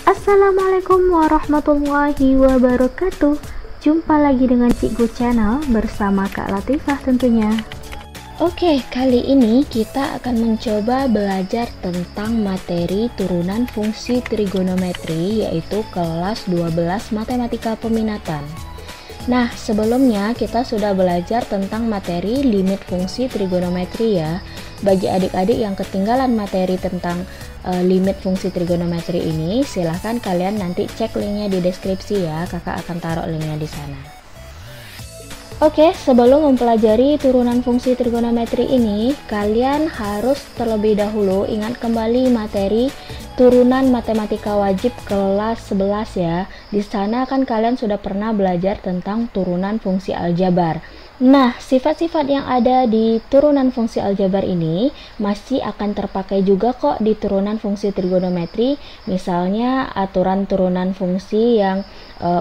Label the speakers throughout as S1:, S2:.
S1: Assalamualaikum warahmatullahi wabarakatuh. Jumpa lagi dengan Cikgu Channel bersama Kak Latifah tentunya. Oke, kali ini kita akan mencoba belajar tentang materi turunan fungsi trigonometri, yaitu kelas 12 Matematika Peminatan. Nah, sebelumnya kita sudah belajar tentang materi limit fungsi trigonometri ya. Bagi adik-adik yang ketinggalan materi tentang limit fungsi trigonometri ini, silahkan kalian nanti cek linknya di deskripsi ya, kakak akan taruh linknya di sana. Oke, sebelum mempelajari turunan fungsi trigonometri ini, kalian harus terlebih dahulu ingat kembali materi turunan matematika wajib kelas 11 ya. Di sana kan kalian sudah pernah belajar tentang turunan fungsi aljabar. Nah, sifat-sifat yang ada di turunan fungsi aljabar ini masih akan terpakai juga kok di turunan fungsi trigonometri. Misalnya aturan turunan fungsi yang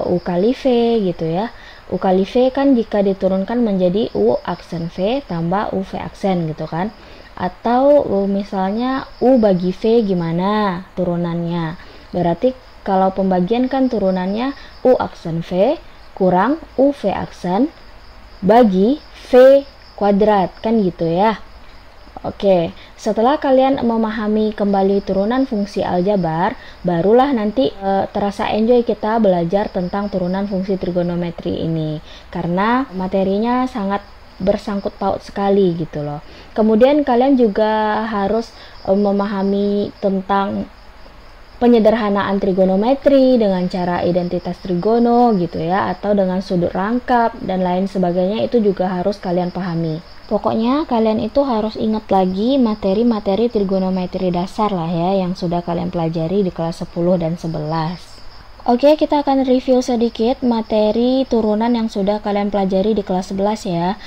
S1: U kali V gitu ya. U kali V kan jika diturunkan menjadi U aksen V tambah UV aksen gitu kan. Atau misalnya U bagi V gimana turunannya. Berarti kalau pembagian kan turunannya U aksen V kurang UV aksen bagi V kuadrat kan gitu ya. Oke, setelah kalian memahami kembali turunan fungsi aljabar, barulah nanti terasa enjoy kita belajar tentang turunan fungsi trigonometri ini, karena materinya sangat bersangkut paut sekali gitu loh. Kemudian kalian juga harus memahami tentang penyederhanaan trigonometri dengan cara identitas trigono gitu ya, atau dengan sudut rangkap dan lain sebagainya, itu juga harus kalian pahami. Pokoknya kalian itu harus ingat lagi materi-materi trigonometri dasar lah ya, yang sudah kalian pelajari di kelas 10 dan 11. Oke, kita akan review sedikit materi turunan yang sudah kalian pelajari di kelas 11 ya,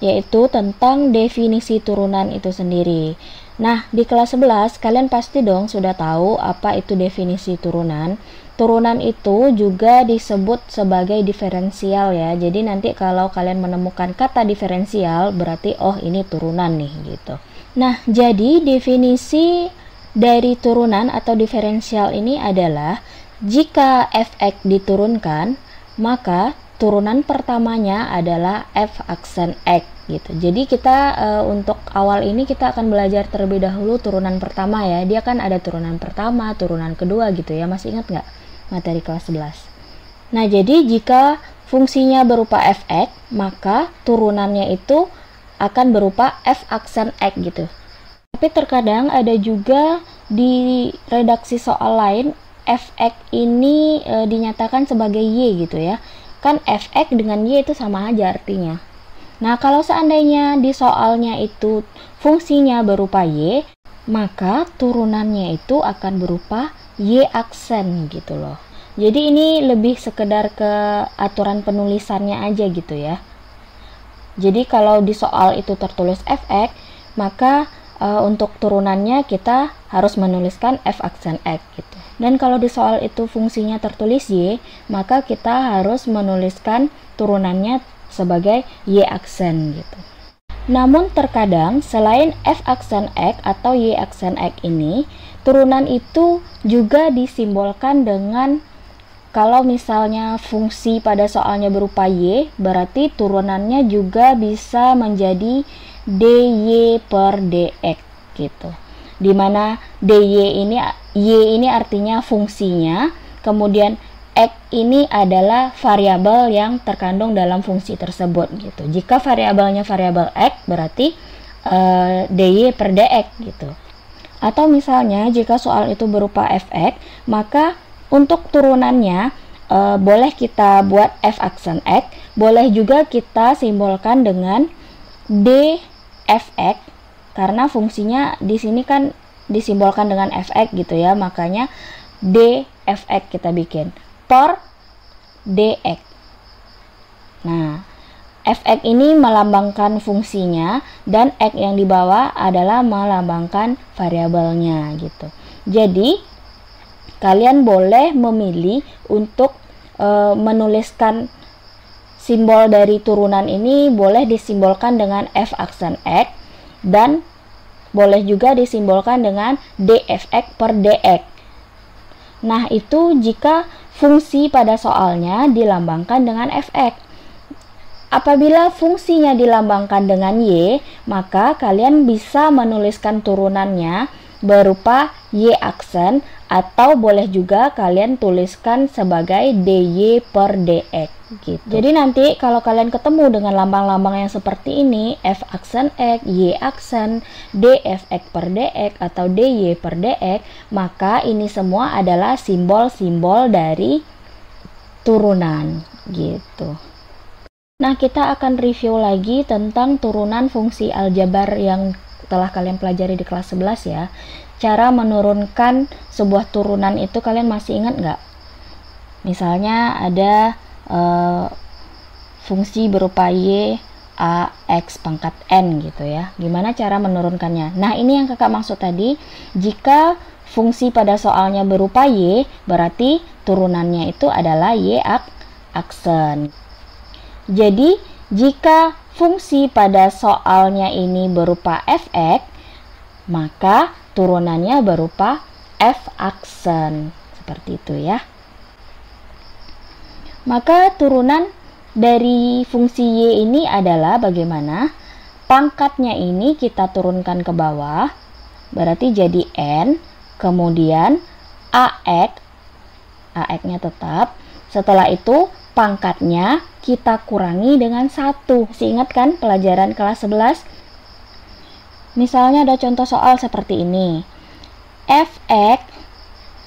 S1: yaitu tentang definisi turunan itu sendiri. Nah, di kelas 11 kalian pasti dong sudah tahu apa itu definisi turunan. Turunan itu juga disebut sebagai diferensial ya. Jadi nanti kalau kalian menemukan kata diferensial berarti oh ini turunan nih gitu. Nah, jadi definisi dari turunan atau diferensial ini adalah jika f(x) diturunkan, maka turunan pertamanya adalah f aksen x gitu. Jadi kita untuk awal ini kita akan belajar terlebih dahulu turunan pertama ya. Dia kan ada turunan pertama, turunan kedua gitu ya. Masih ingat nggak materi kelas 11? Nah, jadi jika fungsinya berupa f(x), maka turunannya itu akan berupa f aksen x gitu. Tapi terkadang ada juga di redaksi soal lain f(x) ini dinyatakan sebagai y gitu ya. Kan f(x) dengan y itu sama aja artinya. Nah, kalau seandainya di soalnya itu fungsinya berupa y, maka turunannya itu akan berupa y aksen gitu loh. Jadi ini lebih sekedar ke aturan penulisannya aja gitu ya. Jadi kalau di soal itu tertulis f(x), maka untuk turunannya kita harus menuliskan f aksen x gitu. Dan kalau di soal itu fungsinya tertulis y, maka kita harus menuliskan turunannya sebagai y aksen gitu. Namun terkadang selain f aksen x atau y aksen x ini, turunan itu juga disimbolkan dengan, kalau misalnya fungsi pada soalnya berupa y, berarti turunannya juga bisa menjadi dy per dx gitu. Dimana dy ini, y ini artinya fungsinya, kemudian x ini adalah variabel yang terkandung dalam fungsi tersebut gitu. Jika variabelnya variabel x, berarti dy per dx gitu. Atau misalnya jika soal itu berupa fx, maka untuk turunannya boleh kita buat f aksen x, boleh juga kita simbolkan dengan dfx, karena fungsinya di sini kan disimbolkan dengan fx gitu ya, makanya dfx kita bikin per dx. Nah, fx ini melambangkan fungsinya dan x yang di bawah adalah melambangkan variabelnya gitu. Jadi kalian boleh memilih untuk menuliskan simbol dari turunan ini, boleh disimbolkan dengan f aksen x dan boleh juga disimbolkan dengan dfx per dx. Nah, itu jika fungsi pada soalnya dilambangkan dengan fx. Apabila fungsinya dilambangkan dengan y, maka kalian bisa menuliskan turunannya berupa y aksen, atau boleh juga kalian tuliskan sebagai dy per dx gitu. Jadi nanti kalau kalian ketemu dengan lambang-lambang yang seperti ini, f aksen x, y aksen, dfx per dx atau dy per dx, maka ini semua adalah simbol-simbol dari turunan gitu. Nah, kita akan review lagi tentang turunan fungsi aljabar yang telah kalian pelajari di kelas 11 ya. Cara menurunkan sebuah turunan itu kalian masih ingat nggak? Misalnya ada fungsi berupa y a x pangkat n gitu ya. Gimana cara menurunkannya? Nah, ini yang kakak maksud tadi. Jika fungsi pada soalnya berupa y, berarti turunannya itu adalah y aksen. Jadi, jika fungsi pada soalnya ini berupa fx, maka turunannya berupa f aksen. Seperti itu ya. Maka turunan dari fungsi y ini adalah bagaimana? Pangkatnya ini kita turunkan ke bawah, berarti jadi n, kemudian ax-nya tetap. Setelah itu pangkatnya kita kurangi dengan 1. Masih ingat kan pelajaran kelas 11? Misalnya ada contoh soal seperti ini. Fx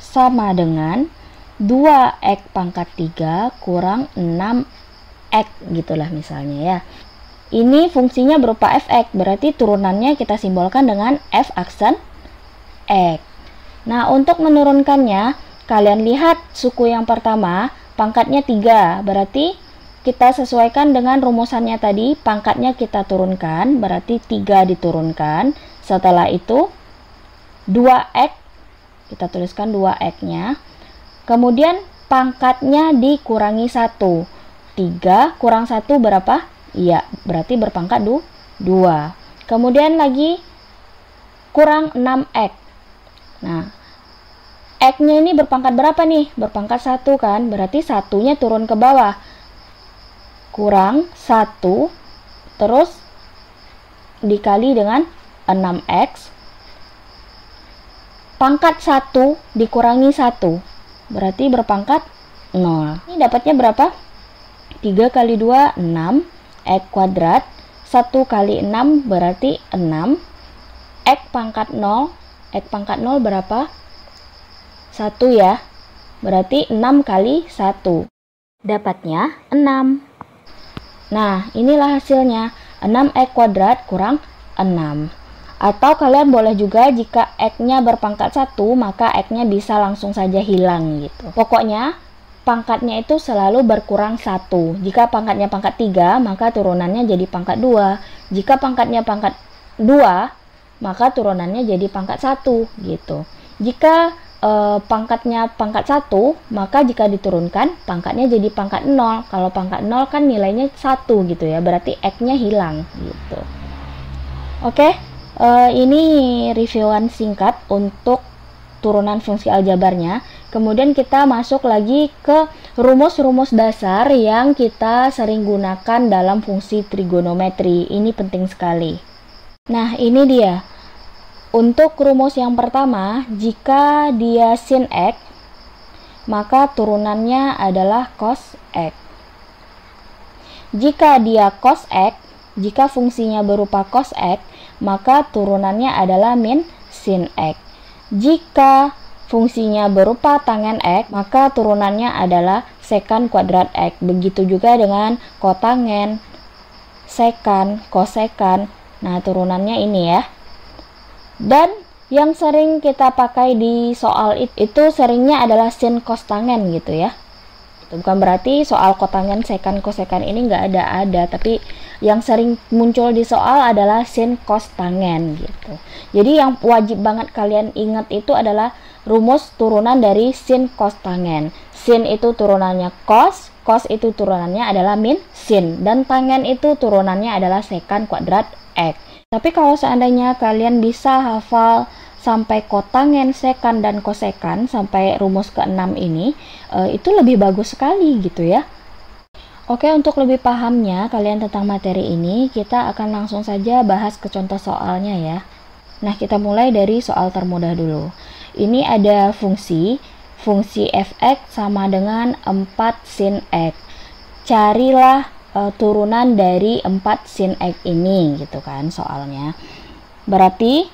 S1: sama dengan 2x pangkat 3 kurang 6x gitulah misalnya ya. Ini fungsinya berupa fx, berarti turunannya kita simbolkan dengan f aksen x. Nah, untuk menurunkannya, kalian lihat suku yang pertama, pangkatnya 3, berarti kita sesuaikan dengan rumusannya tadi, pangkatnya kita turunkan, berarti 3 diturunkan. Setelah itu 2x, kita tuliskan 2x-nya. Kemudian pangkatnya dikurangi 1. 3 kurang 1 berapa? Iya, berarti berpangkat 2. Kemudian lagi kurang 6x. Nah, x-nya ini berpangkat berapa nih? Berpangkat 1 kan? Berarti satunya turun ke bawah. Kurang 1, terus dikali dengan 6x. Pangkat 1 dikurangi 1, berarti berpangkat 0. Ini dapatnya berapa? 3 kali 2, 6. X kuadrat. 1 kali 6 berarti 6. X pangkat 0. X pangkat 0 berapa? 1 ya. Berarti 6 kali 1. Dapatnya 6. Nah, inilah hasilnya. 6x kuadrat kurang 6. Atau kalian boleh juga jika x-nya berpangkat 1, maka x-nya bisa langsung saja hilang gitu. Pokoknya pangkatnya itu selalu berkurang 1. Jika pangkatnya pangkat 3, maka turunannya jadi pangkat 2. Jika pangkatnya pangkat 2, maka turunannya jadi pangkat 1 gitu. Jika pangkatnya pangkat 1, maka jika diturunkan pangkatnya jadi pangkat 0. Kalau pangkat 0 kan nilainya 1 gitu ya, berarti x-nya hilang gitu. Oke, ini reviewan singkat untuk turunan fungsi aljabarnya. Kemudian kita masuk lagi ke rumus-rumus dasar yang kita sering gunakan dalam fungsi trigonometri. Ini penting sekali. Nah, ini dia. Untuk rumus yang pertama, jika dia sin x, maka turunannya adalah cos x. Jika dia cos x, jika fungsinya berupa cos x, maka turunannya adalah min sin x. Jika fungsinya berupa tangen x, maka turunannya adalah sekan kuadrat x. Begitu juga dengan kotangen, sekan, kosekan. Nah, turunannya ini ya. Dan yang sering kita pakai di soal itu seringnya adalah sin cos tangen gitu ya. Itu bukan berarti soal kotangen, sekan, kosekan ini nggak ada, tapi yang sering muncul di soal adalah sin cos tangen gitu. Jadi yang wajib banget kalian ingat itu adalah rumus turunan dari sin cos tangen. Sin itu turunannya cos, cos itu turunannya adalah min sin, dan tangen itu turunannya adalah sekan kuadrat x. Tapi kalau seandainya kalian bisa hafal sampai kotangen, sekan, dan kosekan sampai rumus ke-6 ini itu lebih bagus sekali gitu ya. Oke, untuk lebih pahamnya kalian tentang materi ini, kita akan langsung saja bahas ke contoh soalnya ya. Nah, kita mulai dari soal termudah dulu. Ini ada fungsi f(x) sama dengan 4 sin x. Carilah turunan dari 4 sin x ini gitu kan soalnya. Berarti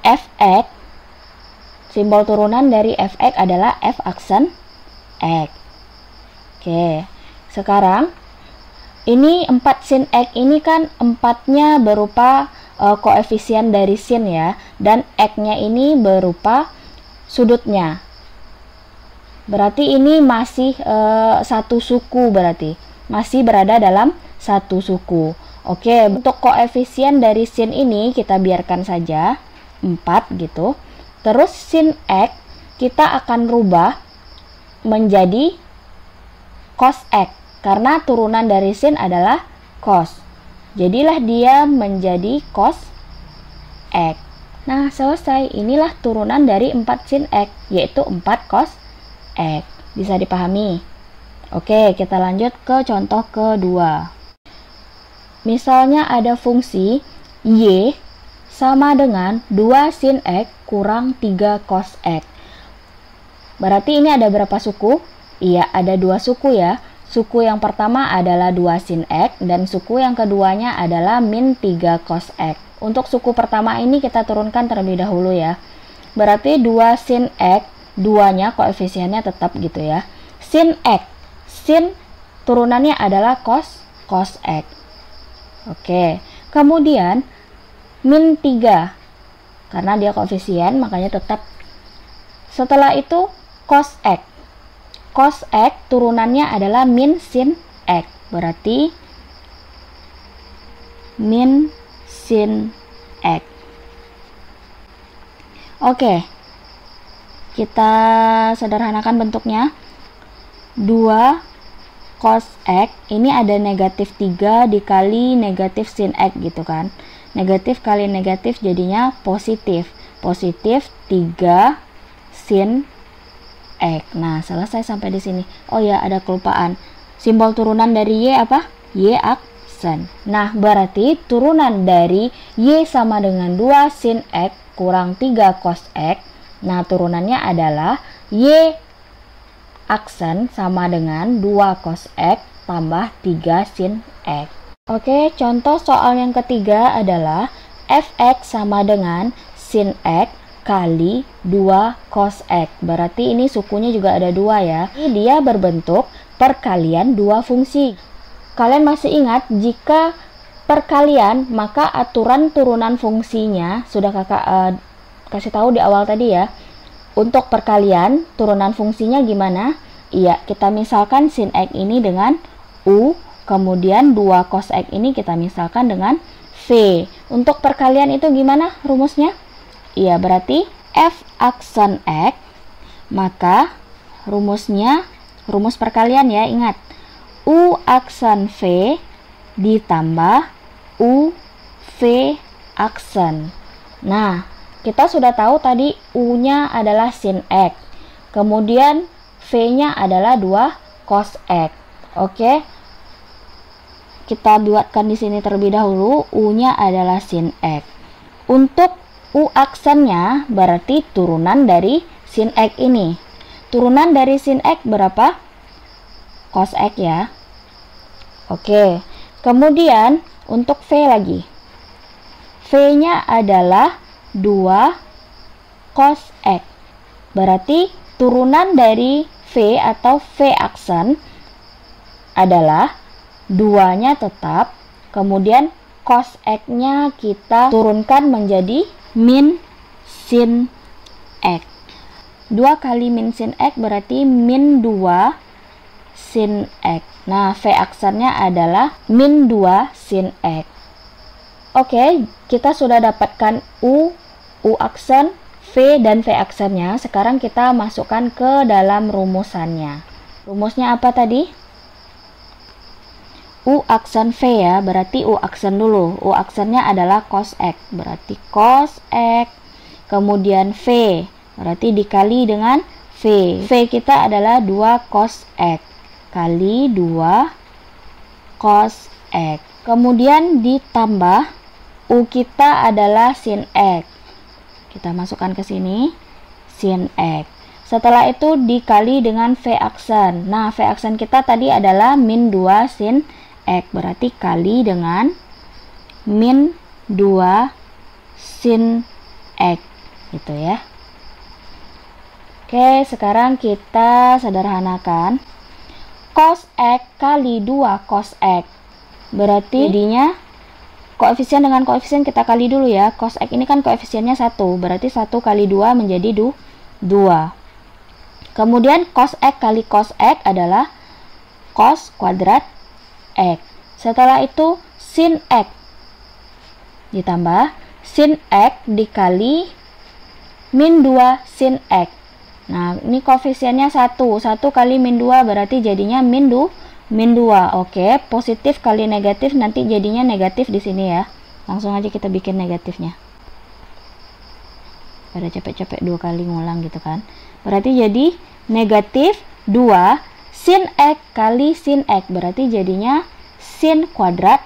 S1: f(x), simbol turunan dari f(x) adalah f aksen x. Oke, sekarang ini 4 sin x ini kan 4-nya berupa koefisien dari sin ya, dan x-nya ini berupa sudutnya. Berarti ini masih satu suku, berarti masih berada dalam satu suku. Oke, untuk koefisien dari sin ini kita biarkan saja 4 gitu. Terus sin x kita akan rubah menjadi cos x, karena turunan dari sin adalah cos. Jadilah dia menjadi cos x. Nah, selesai. Inilah turunan dari 4 sin x, yaitu 4 cos x. Bisa dipahami? Oke, kita lanjut ke contoh kedua. Misalnya ada fungsi y sama dengan 2 sin x kurang 3 cos x. Berarti ini ada berapa suku? Iya, ada 2 suku ya. Suku yang pertama adalah 2 sin x dan suku yang keduanya adalah min 3 cos x. Untuk suku pertama ini kita turunkan terlebih dahulu ya. Berarti 2 sin x, 2-nya koefisiennya tetap gitu ya. Sin x, sin turunannya adalah cos x. Oke, kemudian min 3, karena dia koefisien makanya tetap. Setelah itu cos x. Cos x turunannya adalah min sin x, berarti min sin x. Oke, kita sederhanakan bentuknya. 2 cos x, ini ada negatif 3 dikali negatif sin x gitu kan. Negatif kali negatif jadinya positif. Positif 3 sin x. Nah, selesai sampai di sini. Oh ya, ada kelupaan. Simbol turunan dari y apa? Y aksen. Nah, berarti turunan dari y sama dengan 2 sin x kurang 3 cos x. Nah, turunannya adalah y aksen sama dengan 2 cos x tambah 3 sin x. Oke, contoh soal yang ketiga adalah f(x) sama dengan sin x kali 2 cos x. Berarti ini sukunya juga ada 2 ya. Ini dia berbentuk perkalian 2 fungsi. Kalian masih ingat jika perkalian maka aturan turunan fungsinya sudah kakak kasih tahu di awal tadi ya. Untuk perkalian turunan fungsinya gimana? Iya, kita misalkan sin x ini dengan u, kemudian 2 cos x ini kita misalkan dengan v. Untuk perkalian itu gimana rumusnya? Iya, berarti f aksen x, maka rumusnya, rumus perkalian ya, ingat. U aksen v ditambah u v aksen. Nah, kita sudah tahu tadi u-nya adalah sin x. Kemudian v-nya adalah 2 cos x. Oke. Kita buatkan di sini terlebih dahulu, u-nya adalah sin x. Untuk u aksennya berarti turunan dari sin x ini. Turunan dari sin x berapa? Cos x ya. Oke. Kemudian untuk v lagi. V-nya adalah 2 cos x. Berarti turunan dari v atau v aksen adalah 2-nya tetap, kemudian cos x-nya kita turunkan menjadi min sin x. 2 kali min sin x berarti min 2 sin x. Nah, v aksennya adalah min 2 sin x. Oke, kita sudah dapatkan u aksen, v dan v aksennya. Sekarang kita masukkan ke dalam rumusannya. Rumusnya apa tadi? U aksen v ya, berarti u aksen dulu. U aksennya adalah cos x, berarti cos x kemudian V, berarti dikali dengan V. V kita adalah 2 cos X kali 2 cos X. Kemudian ditambah U kita adalah sin X. Kita masukkan ke sini, sin X. Setelah itu dikali dengan V aksen. Nah, V aksen kita tadi adalah min 2 sin X. Berarti kali dengan min 2 sin X. Gitu ya. Oke, sekarang kita sederhanakan. Cos X kali 2 cos X. Berarti jadinya koefisien dengan koefisien kita kali dulu ya. Cos X ini kan koefisiennya 1. Berarti 1 kali 2 menjadi 2. Kemudian cos X kali cos X adalah cos kuadrat X. Setelah itu sin X ditambah sin X dikali min 2 sin X. Nah, ini koefisiennya 1. 1 kali min 2 berarti jadinya min 2. Oke, positif kali negatif nanti jadinya negatif di sini ya. Langsung aja kita bikin negatifnya. Pada capek-capek 2 kali ngulang gitu kan. Berarti jadi negatif 2 sin X kali sin X. Berarti jadinya sin kuadrat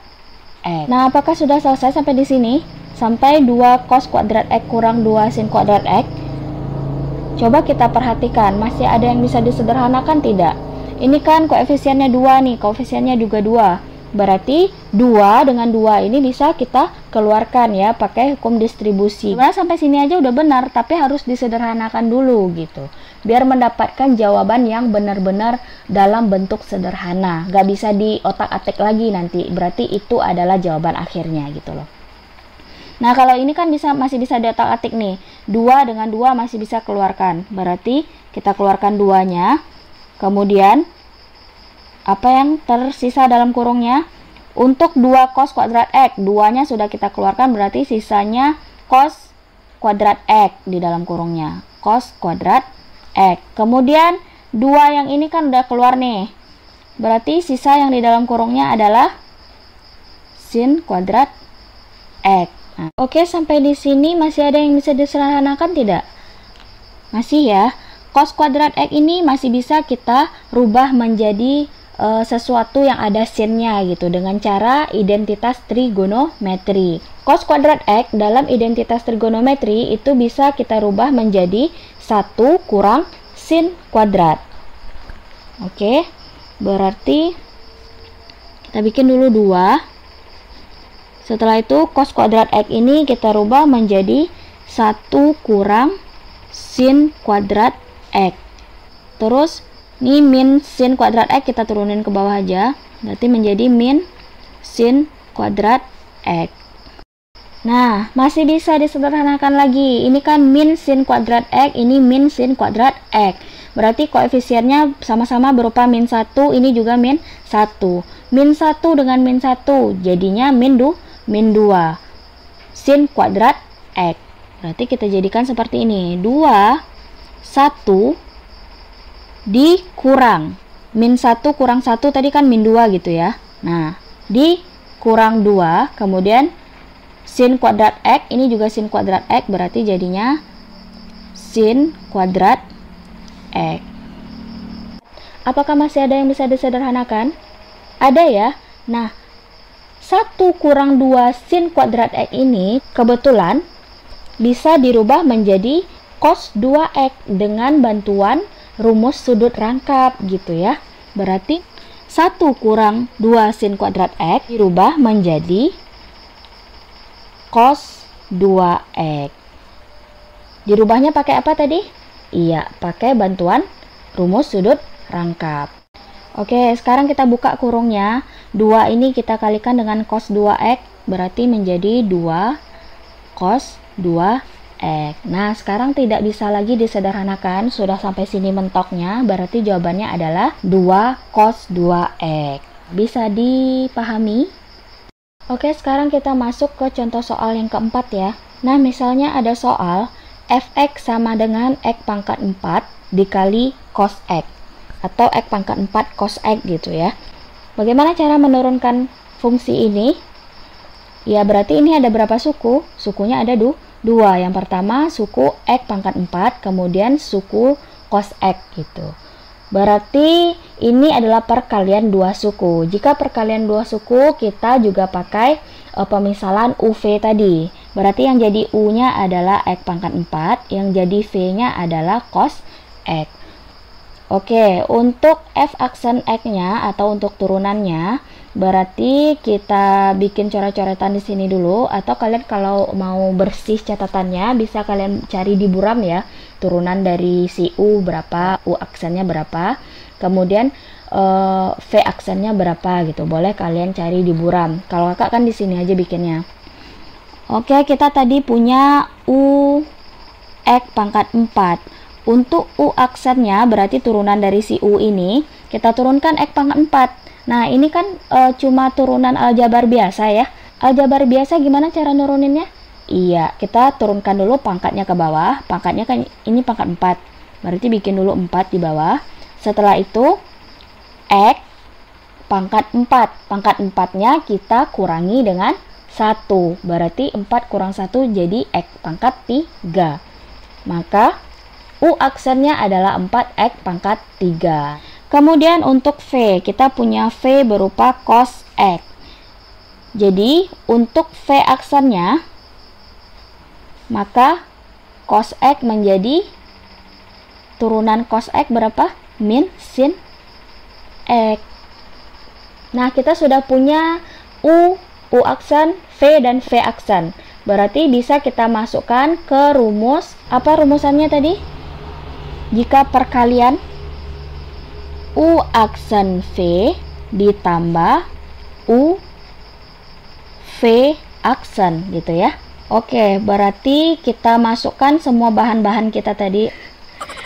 S1: X. Nah, apakah sudah selesai sampai di sini? Sampai 2 cos kuadrat X kurang 2 sin kuadrat X. Coba kita perhatikan, masih ada yang bisa disederhanakan tidak? Ini kan koefisiennya 2 nih, koefisiennya juga 2. Berarti 2 dengan 2 ini bisa kita keluarkan ya, pakai hukum distribusi. Nah, sampai sini aja udah benar, tapi harus disederhanakan dulu gitu. Biar mendapatkan jawaban yang benar-benar dalam bentuk sederhana. Gak bisa di otak-atik lagi nanti, berarti itu adalah jawaban akhirnya gitu loh. Nah, kalau ini kan masih bisa di otak-atik nih. 2 dengan 2 masih bisa keluarkan. Berarti kita keluarkan 2-nya. Kemudian apa yang tersisa dalam kurungnya? Untuk 2 cos kuadrat X, 2-nya sudah kita keluarkan, berarti sisanya cos kuadrat X di dalam kurungnya. Cos kuadrat X. Kemudian 2 yang ini kan udah keluar nih. Berarti sisa yang di dalam kurungnya adalah sin kuadrat X. Nah, oke, sampai di sini masih ada yang bisa disederhanakan tidak? Masih ya. Cos kuadrat X ini masih bisa kita rubah menjadi sesuatu yang ada sinnya gitu dengan cara identitas trigonometri. Cos kuadrat X dalam identitas trigonometri itu bisa kita rubah menjadi 1 kurang sin kuadrat. Oke, berarti kita bikin dulu 2. Setelah itu cos kuadrat X ini kita rubah menjadi 1 kurang sin kuadrat X. Terus ini min sin kuadrat X kita turunin ke bawah aja. Berarti menjadi min sin kuadrat X. Nah, masih bisa disederhanakan lagi. Ini kan min sin kuadrat X, ini min sin kuadrat X. Berarti koefisiennya sama-sama berupa min 1, ini juga min 1. Min 1 dengan min 1 jadinya min 2 sin kuadrat X. Berarti kita jadikan seperti ini. 2, 1 dikurang min 1 kurang 1 tadi kan min 2 gitu ya. Nah, dikurang 2, kemudian sin kuadrat X, ini juga sin kuadrat X, berarti jadinya sin kuadrat X. Apakah masih ada yang bisa disederhanakan? Ada ya. Nah, 1 kurang 2 sin kuadrat X ini kebetulan bisa dirubah menjadi cos 2X dengan bantuan rumus sudut rangkap gitu ya. Berarti 1 kurang 2 sin kuadrat X dirubah menjadi cos 2X. Dirubahnya pakai apa tadi? Iya, pakai bantuan rumus sudut rangkap. Oke, sekarang kita buka kurungnya. 2 ini kita kalikan dengan cos 2X, berarti menjadi 2 cos 2X. Nah, sekarang tidak bisa lagi disederhanakan. Sudah sampai sini mentoknya, berarti jawabannya adalah 2 cos 2X. Bisa dipahami? Oke, sekarang kita masuk ke contoh soal yang keempat ya. Nah, misalnya ada soal fx sama dengan x pangkat 4 dikali cos x atau x pangkat 4 cos x gitu ya. Bagaimana cara menurunkan fungsi ini? Ya, berarti ini ada berapa suku? Sukunya ada dua. Yang pertama suku X pangkat 4, kemudian suku cos X gitu. Berarti ini adalah perkalian dua suku. Jika perkalian dua suku, kita juga pakai pemisalan UV tadi. Berarti yang jadi U-nya adalah X pangkat 4, yang jadi V-nya adalah cos X. Oke, untuk F aksen X-nya atau untuk turunannya, berarti kita bikin coret-coretan di sini dulu, atau kalian kalau mau bersih catatannya bisa kalian cari di buram ya, turunan dari si U berapa, U aksennya berapa, kemudian V aksennya berapa gitu. Boleh kalian cari di buram. Kalau kakak kan di sini aja bikinnya. Oke, kita tadi punya U X pangkat 4. Untuk U aksennya berarti turunan dari si U ini, kita turunkan X pangkat 4. Nah, ini kan cuma turunan aljabar biasa ya. Aljabar biasa gimana cara nuruninnya? Iya, kita turunkan dulu pangkatnya ke bawah. Pangkatnya kan ini pangkat 4. Berarti bikin dulu 4 di bawah. Setelah itu X pangkat 4. Pangkat 4-nya kita kurangi dengan 1. Berarti 4 kurang 1 jadi X pangkat 3. Maka U aksennya adalah 4X pangkat 3. Kemudian untuk V, kita punya V berupa cos X. Jadi untuk V aksennya, maka cos X menjadi turunan cos X berapa? Min sin X. Nah, kita sudah punya U aksen, V dan V aksen. Berarti bisa kita masukkan ke rumus. Apa rumusannya tadi? Jika perkalian U aksen V ditambah U V aksen gitu ya. Oke, berarti kita masukkan semua bahan-bahan kita tadi.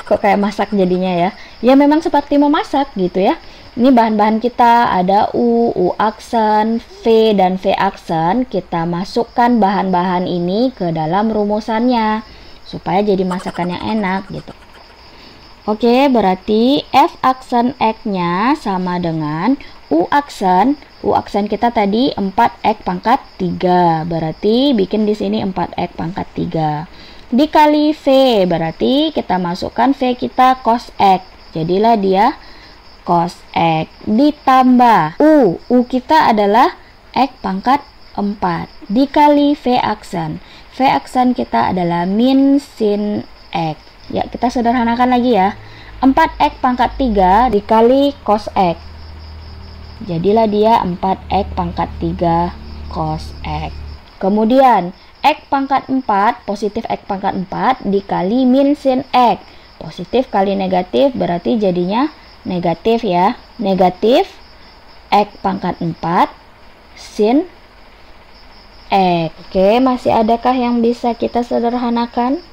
S1: Kok kayak masak jadinya ya? Ya memang seperti memasak gitu ya. Ini bahan-bahan kita ada U aksen, V dan V aksen. Kita masukkan bahan-bahan ini ke dalam rumusannya supaya jadi masakan yang enak gitu. Oke, berarti F aksen X-nya sama dengan U aksen. U aksen kita tadi 4X pangkat 3. Berarti bikin di sini 4X pangkat 3. Dikali V, berarti kita masukkan V kita cos X. Jadilah dia cos X. Ditambah U kita adalah X pangkat 4. Dikali V aksen. V aksen kita adalah min sin X. Ya, kita sederhanakan lagi ya. 4X pangkat 3 dikali cos X. Jadilah dia 4X pangkat 3 cos X. Kemudian, X pangkat 4, positif X pangkat 4 dikali min sin X. Positif kali negatif berarti jadinya negatif ya. Negatif X pangkat 4 sin X. Oke, masih adakah yang bisa kita sederhanakan?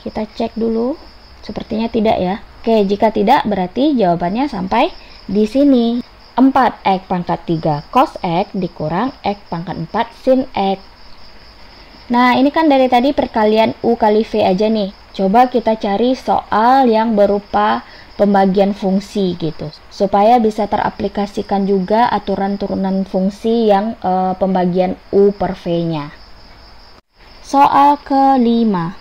S1: Kita cek dulu. Sepertinya tidak ya. Oke, jika tidak berarti jawabannya sampai di sini. 4X pangkat 3 cos X dikurang X pangkat 4 sin X. Nah, ini kan dari tadi perkalian U kali V aja nih. Coba kita cari soal yang berupa pembagian fungsi gitu. Supaya bisa teraplikasikan juga aturan turunan fungsi yang pembagian U per V-nya. Soal ke-5.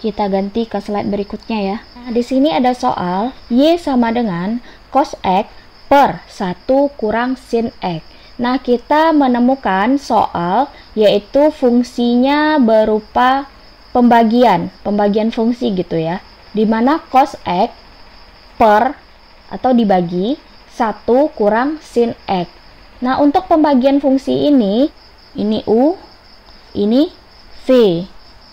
S1: Kita ganti ke slide berikutnya ya. Nah, di sini ada soal Y sama dengan cos X per 1 kurang sin X. Nah, kita menemukan soal yaitu fungsinya berupa pembagian fungsi gitu ya. Dimana cos X per atau dibagi 1 kurang sin X. Nah, untuk pembagian fungsi ini U, ini V.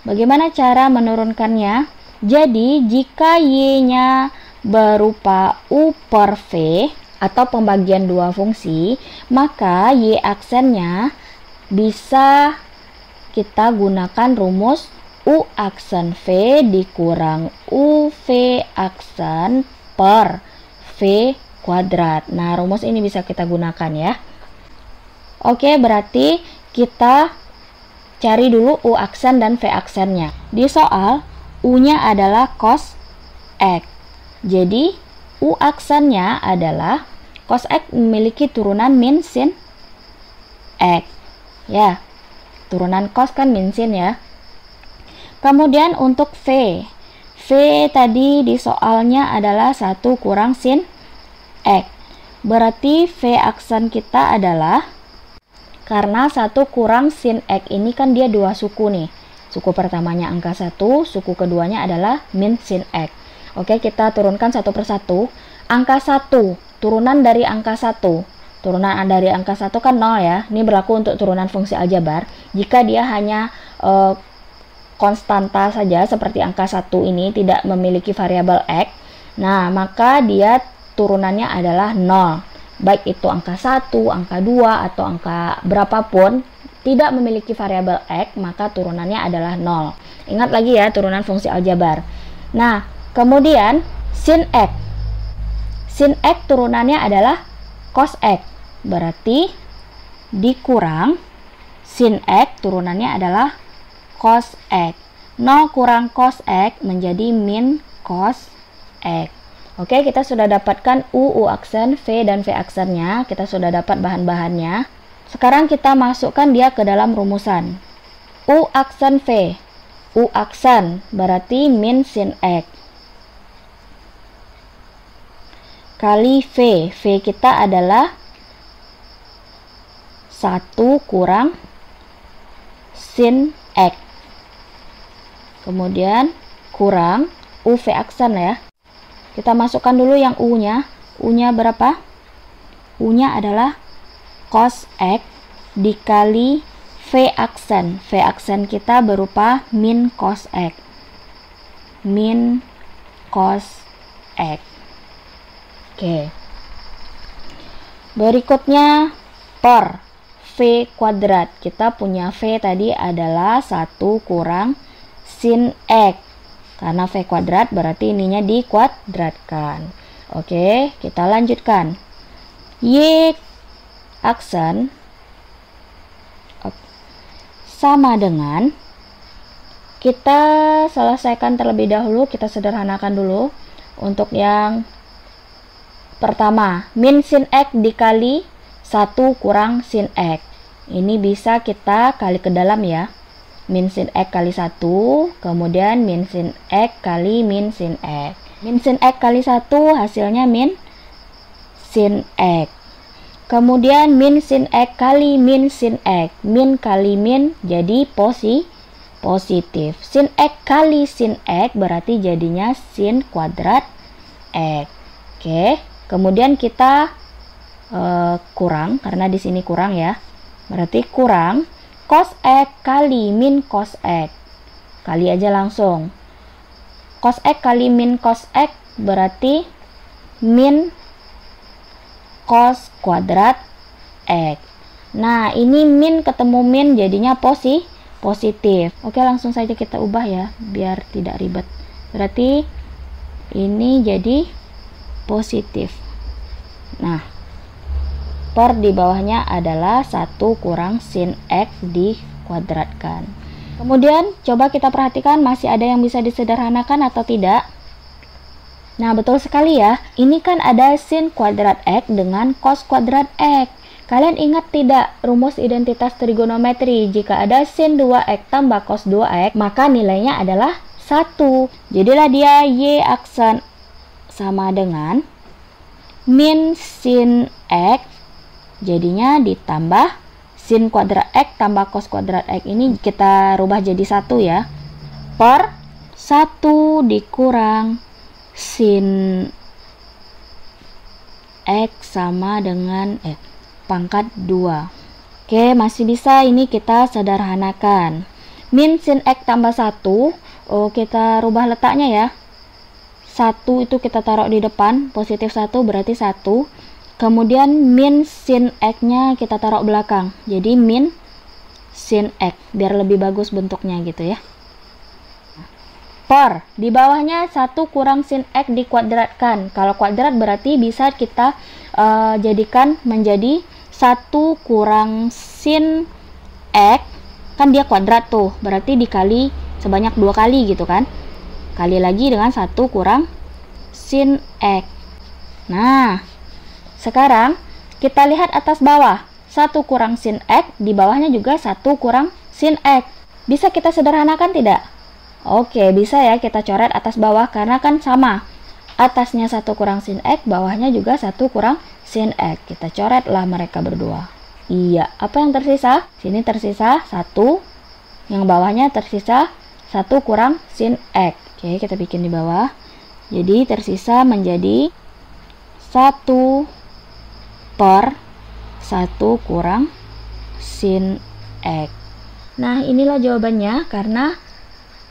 S1: Bagaimana cara menurunkannya? Jadi, jika Y-nya berupa U per V atau pembagian dua fungsi, maka Y aksennya bisa kita gunakan rumus U aksen V dikurang UV aksen per V kuadrat. Nah, rumus ini bisa kita gunakan ya. Oke, berarti kita cari dulu U aksen dan V aksennya. Di soal, U-nya adalah cos X. Jadi, U aksennya adalah cos X memiliki turunan min sin X. Ya, turunan cos kan min sin ya. Kemudian untuk V. V tadi di soalnya adalah 1 kurang sin X. Berarti V aksen kita adalah, karena 1 kurang sin X ini kan dia 2 suku nih. Suku pertamanya angka 1, suku keduanya adalah min sin X. Oke, kita turunkan satu persatu. Angka 1, turunan dari angka 1. Turunan dari angka 1 kan 0 ya. Ini berlaku untuk turunan fungsi aljabar. Jika dia hanya konstanta saja seperti angka 1 ini, tidak memiliki variabel X, nah maka dia turunannya adalah 0. Baik itu angka 1, angka 2, atau angka berapapun tidak memiliki variabel X, maka turunannya adalah 0. Ingat lagi ya, turunan fungsi aljabar. Nah, kemudian sin X. Sin X turunannya adalah cos X. Berarti dikurang sin X turunannya adalah cos X. 0 kurang cos X menjadi min cos X. Oke, kita sudah dapatkan U aksen, V dan V aksennya. Kita sudah dapat bahan-bahannya. Sekarang kita masukkan dia ke dalam rumusan. U aksen V. U aksen berarti min sin X. Kali V. V kita adalah 1 kurang sin X. Kemudian kurang UV aksen ya. Kita masukkan dulu yang U-nya. U-nya berapa? U-nya adalah cos X dikali V aksen. V aksen kita berupa min cos X. Min cos X. Oke. Berikutnya per V kuadrat. Kita punya V tadi adalah 1 kurang sin X. Karena V kuadrat berarti ininya dikuadratkan. Oke, kita lanjutkan. Y aksen sama dengan, kita selesaikan terlebih dahulu, kita sederhanakan dulu. Untuk yang pertama, min sin X dikali 1 kurang sin X. Ini bisa kita kali ke dalam ya. Min sin X kali 1, kemudian min sin X kali min sin X. Min sin X kali 1 hasilnya min sin X. Kemudian min sin X kali min sin X. Min kali min jadi positif. Sin X kali sin X berarti jadinya sin kuadrat X. Oke, kemudian kita kurang, karena di sini kurang ya. Berarti kurang cos X kali min cos X. Kali aja langsung. Cos X kali min cos X berarti min cos kuadrat X. Nah, ini min ketemu min jadinya positif. Oke, langsung saja kita ubah ya, biar tidak ribet. Berarti ini jadi positif. Nah, per di bawahnya adalah 1 kurang sin X dikuadratkan. Kemudian coba kita perhatikan masih ada yang bisa disederhanakan atau tidak. Nah, betul sekali ya. Ini kan ada sin kuadrat X dengan cos kuadrat X. Kalian ingat tidak rumus identitas trigonometri? Jika ada sin 2X tambah cos 2X, maka nilainya adalah 1. Jadilah dia Y aksen sama dengan min sin X, jadinya ditambah sin kuadrat X tambah cos kuadrat X. Ini kita rubah jadi 1 ya. Per 1 dikurang sin X sama dengan pangkat 2. Oke, masih bisa ini kita sederhanakan. Min sin X tambah 1, kita rubah letaknya ya. 1 itu kita taruh di depan, positif 1 berarti 1. Kemudian min sin X-nya kita taruh belakang. Jadi min sin X, biar lebih bagus bentuknya gitu ya. Per, di bawahnya 1 kurang sin X dikuadratkan. Kalau kuadrat berarti bisa kita jadikan menjadi 1 kurang sin X. Kan dia kuadrat tuh, berarti dikali sebanyak 2 kali gitu kan. Kali lagi dengan 1 kurang sin X. Nah, sekarang kita lihat atas bawah. 1 kurang sin X, di bawahnya juga 1 kurang sin X. Bisa kita sederhanakan tidak? Oke, bisa ya kita coret atas bawah karena kan sama. Atasnya 1 kurang sin X, bawahnya juga 1 kurang sin X. Kita coretlah mereka berdua. Iya, apa yang tersisa? Sini tersisa 1, yang bawahnya tersisa 1 kurang sin X. Oke, kita bikin di bawah. Jadi tersisa menjadi 1 per 1 kurang sin X. Nah, inilah jawabannya karena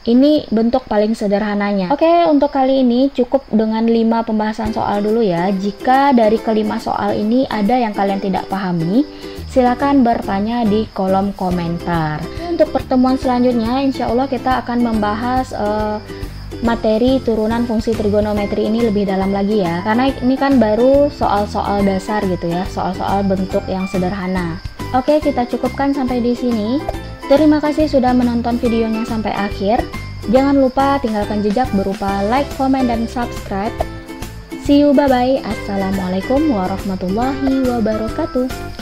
S1: ini bentuk paling sederhananya. Oke, untuk kali ini cukup dengan 5 pembahasan soal dulu ya. Jika dari kelima soal ini ada yang kalian tidak pahami, silakan bertanya di kolom komentar. Untuk pertemuan selanjutnya, insya Allah kita akan membahas materi turunan fungsi trigonometri ini lebih dalam lagi ya. Karena ini kan baru soal-soal dasar gitu ya, soal-soal bentuk yang sederhana. Oke, kita cukupkan sampai di sini. Terima kasih sudah menonton videonya sampai akhir. Jangan lupa tinggalkan jejak berupa like, komen, dan subscribe. See you, bye-bye. Assalamualaikum warahmatullahi wabarakatuh.